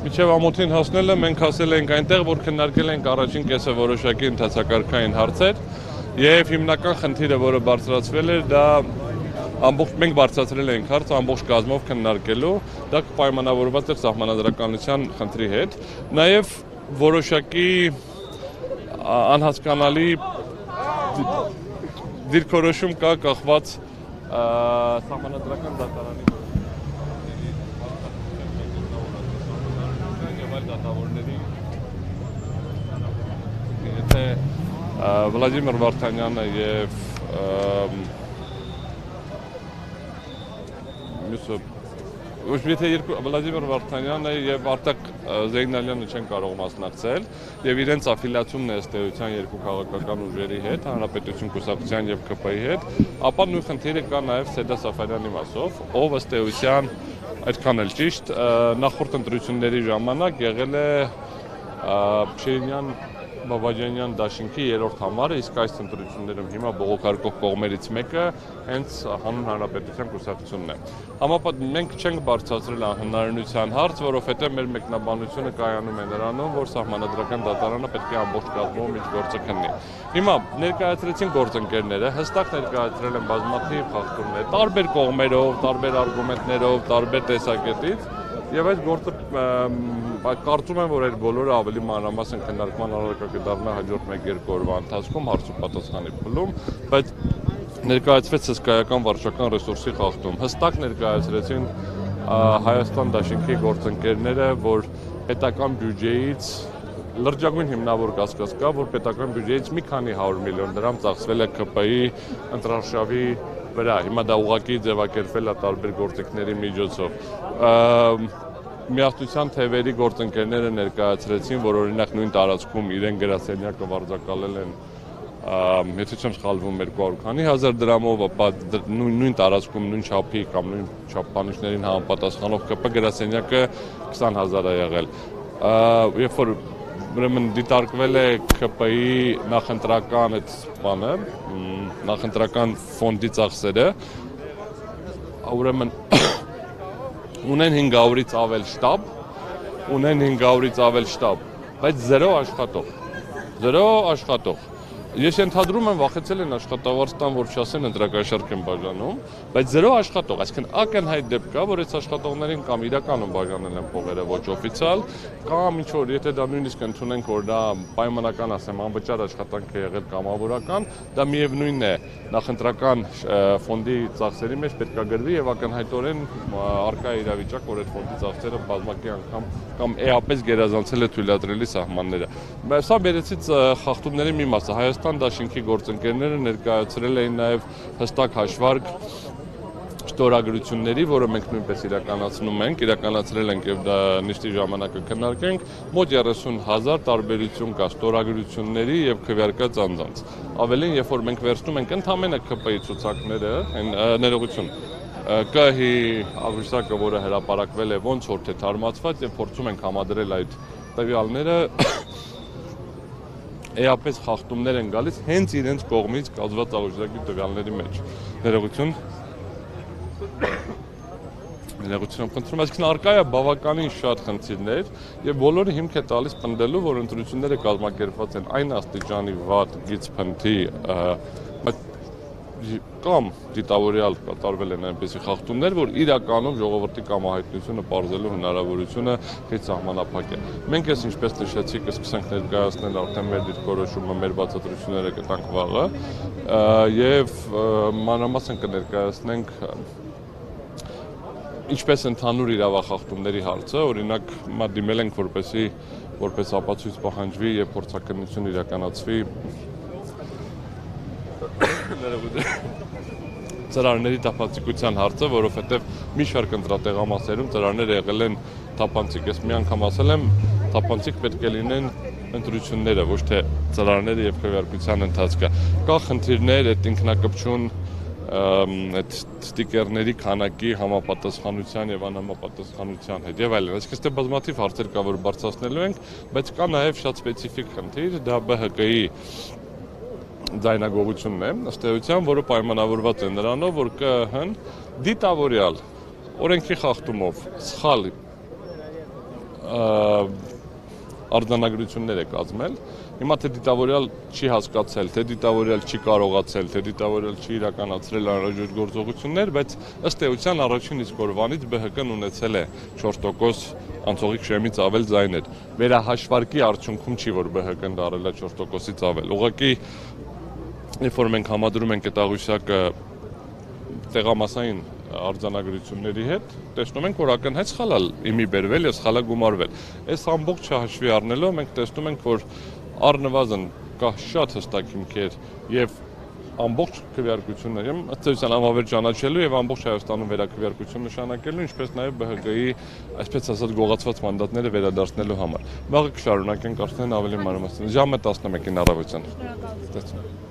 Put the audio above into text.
Միջև ամոթին հասնելը մենք հասել ենք այնտեղ, որ քննարկել ենք առաջին կեսը որոշակի ընթացակարգային հարցեր եւ հիմնական խնդիրը, որը բարձրացվել էր, դա մենք բարձրացրել ենք հարց ամբողջ կազմով քննարկելու, դա պայմանավորված էր սահմանադրականության խնդրի հետ, նաեւ որոշակի անհասկանալի դիրքորոշում կա կախված սահմանադրական դատարանի դատավորների եթե Վլադիմիր Վարդանյանը եւ Վլադիմիր Վարդանյանը եւ Արտակ Զեյնալյանը չեն կարող մասնակցել եւ իրենց աֆիլիացումն է ըստ էության երկու քաղաքական ուժերի հետ, Հանրապետություն կուսակցության եւ ԿՊ-ի հետ, ապա նույն խնդիրը կա նաեւ Սեդա Սաֆարյանի մասով, ով ըստ էության այդքան էլ ճիշտ նախորդ ընտրությունների ժամանակ եղել է Շիրինյան Բաբաջանյան դաշինքի երրորդ համարը, իսկ այս ընտրություններում հիմա բողոքարկող կողմերից մեկը հենց Հանուն Հանրապետության կուսակցությունն է։ Համապատասխան մենք չենք բարձրացրել անհնարինության հարց, որովհետև մեր մեկնաբանությունը կայանում է նրանում, որ սահմանադրական դատարանը պետք է ամբողջ կազմով իր գործը քննի։ Հիմա ներկայացրեցին գործընկերները, հստակ ներկայացրել են բազմաթիվ խախտումներ, տարբեր կողմերով, տարբեր արգումենտներով, տարբեր տեսակետից, եւ այս գործը կարծում եմ, որ այդ բոլորը ավելի մանրամասն քննարկման առարկա կդառնա հաջորդ 1-2 օրվա ընթացքում հարց ու պատասխանի փուլում, բայց ներկայացվեց հսկայական վարչական ռեսուրսի խախտում։ Հստակ ներկայացրեցին Հայաստան դաշինքի գործընկերները, որ պետական բյուջեից լրջագույն հիմնավոր կասկած կա, որ պետական բյուջեից մի քանի 100 միլիոն դրամ ծախսվել է ԿՊ-ի ընտրարշավի վրա։ Հիմա դա ուղղակի ձևակերպվել է տարբեր գործիքների միջոցով։ Միասնության թևերի գործընկերները ներկայացրեցին, որ օրինակ նույն տարածքում իրեն գրասենյակը վարձակալել են, եթե չեմ սխալվում 200 քանի հազար դրամով, ապա նույն տարածքում նույն չափի կամ նույն չափանիշներին համապատասխանող ԿՊ գրասենյակը 20,000 է եղել։ Երբ որ ուրեմն դիտարկվել է ԿՊ-ի նախընտրական այդ բանը, նախընտրական ֆոնդի ծախսերը, ուրեմն ունեն 500-ից ավել շտաբ, բայց 0 աշխատող։ Ես ենթադրում եմ վախեցել են աշխատավարձ տան, որ չասեն ընտրակաշարք են բաժանում, բայց 0 աշխատող, այսինքն ակնհայտ դեպք կա, որ այս աշխատողներին կամ իրականում բաժանել են փողերը ոչ օֆիցիալ, կամ ինչ որ եթե դա նույնիսկ ընդունենք, որ դա պայմանական ասեմ, անվճար աշխատանք է եղել կամավորական, դա միևնույնն է, նախընտրական ֆոնդի ծախսերի մեջ պետք է գրվի եւ ակնհայտորեն արկա է իրավիճակ, որ այդ ֆոնդի ծախսերը բազմակի անգամ կամ էապես գերազանցել է թույլատրելի սահմանները։ Սա բերեցից խախտումների մի մասը Հայաստան դաշինքի գործընկերները ներկայացրել էին նաև հստակ հաշվարկ ստորագրությունների, որը մենք նույնպես իրականացրել ենք եւ դա նիստի ժամանակը քննարկենք, մոտ 30,000 տարբերություն կա ստորագրությունների եւ քվեարկած անձանց։ Ավելին, երբ որ մենք վերցնում ենք ընդամենը ԿՊ-ի ցուցակները, ներողություն, ԿՀ-ի աղյուսակը, որը հրապարակվել է ոնց որ թե թարմացված եւ փորձում ենք համադրել այդ տվյալները, էապես խախտումներ են գալիս հենց իրենց կողմից կազմված աղյուսակի տվյալների մեջ։ Ներողություն, խնդրում, այսինքն արկա է բավականին շատ խնդիրներ եւ բոլորը հիմք է տալիս պնդելու, որ ընտրությունները կազմակերպված են այն աստիճանի վատ գիծ-փնթի կամ դիտավորյալ կատարվել են այնպիսի խախտումներ, որ իրականում ժողովրդի կամահայտնությունը պարզելու հնարավորությունը քիչ սահմանափակ է։ Մենք ես ինչպես նշեցի, կսկսենք ներկայացնել արդեն մեր դիրքորոշումը, մեր բացատրությունները կտանք վաղը եւ մանրամասն կներկայացնենք ինչպես ընդհանուր իրավախախտումների հարցը, օրինակ դիմել ենք որպես ապացույց պահանջվի եւ փորձաքննություն իրականացվի ծրարների թափանցիկության հարցը, որովհետև մի շարք ընտրատեղամասերում ծրարները եղել են թափանցիկ։ Ես մի անգամ ասել եմ, թափանցիկ պետք է լինեն ընտրությունները, ոչ թե ծրարները եւ քվեարկության ընթացքը։ Կա խնդիրներ, այդ ինքնակպչուն այդ ստիկերների քանակի համապատասխանության եւ անհամապատասխանության հետ եւ այլն։ Այսինքն այստեղ բազմաթիվ հարցեր կա, որ բարձրացնելու ենք, բայց կա նաեւ շատ սպეციფიկ խնդիր, դա ԲՀԿ-ի ձայնագողությունն է, ըստ էության, որը պայմանավորված է նրանով, որ ԿՀ-ն դիտավորյալ օրենքի խախտումով սխալ արձանագրություններ է կազմել։ Հիմա թե դիտավորյալ չի հասկացել, թե դիտավորյալ չի կարողացել, թե դիտավորյալ չի իրականացրել անհրաժեշտ գործողություններ, բայց ըստ էության առաջին իսկ օրվանից ԲՀԿ-ն ունեցել է 4% անցողիկ շեմից ավել ձայներ։ Վերահաշվարկի արդյունքում չի, որ ԲՀԿ-ն դարել է 4%-ից ավել։ Ուղղակի, երբ որ մենք համադրում ենք այդ աղյուսակը տեղամասային արձանագրությունների հետ, տեսնում ենք, որ ակնհայտ սխալ իմի բերվել եւ սխալ գումարվել։ Այս ամբողջը հաշվի առնելով մենք տեսնում ենք, որ առնվազն կա շատ հստակ հիմքեր եւ ամբողջ քվեարկությունները, ըստ էության անվավեր ճանաչելու եւ ամբողջ Հայաստանում վերաքվեարկություն նշանակելու, ինչպես նաեւ ԲՀԿ-ի, այսպես ասած, գողացված մանդատները վերադարձնելու համար։ Վաղը կշարունակենք արդեն ավելի մանրամասն։ Ժամը 11-ին առավոտյան։ Շնորհակալություն։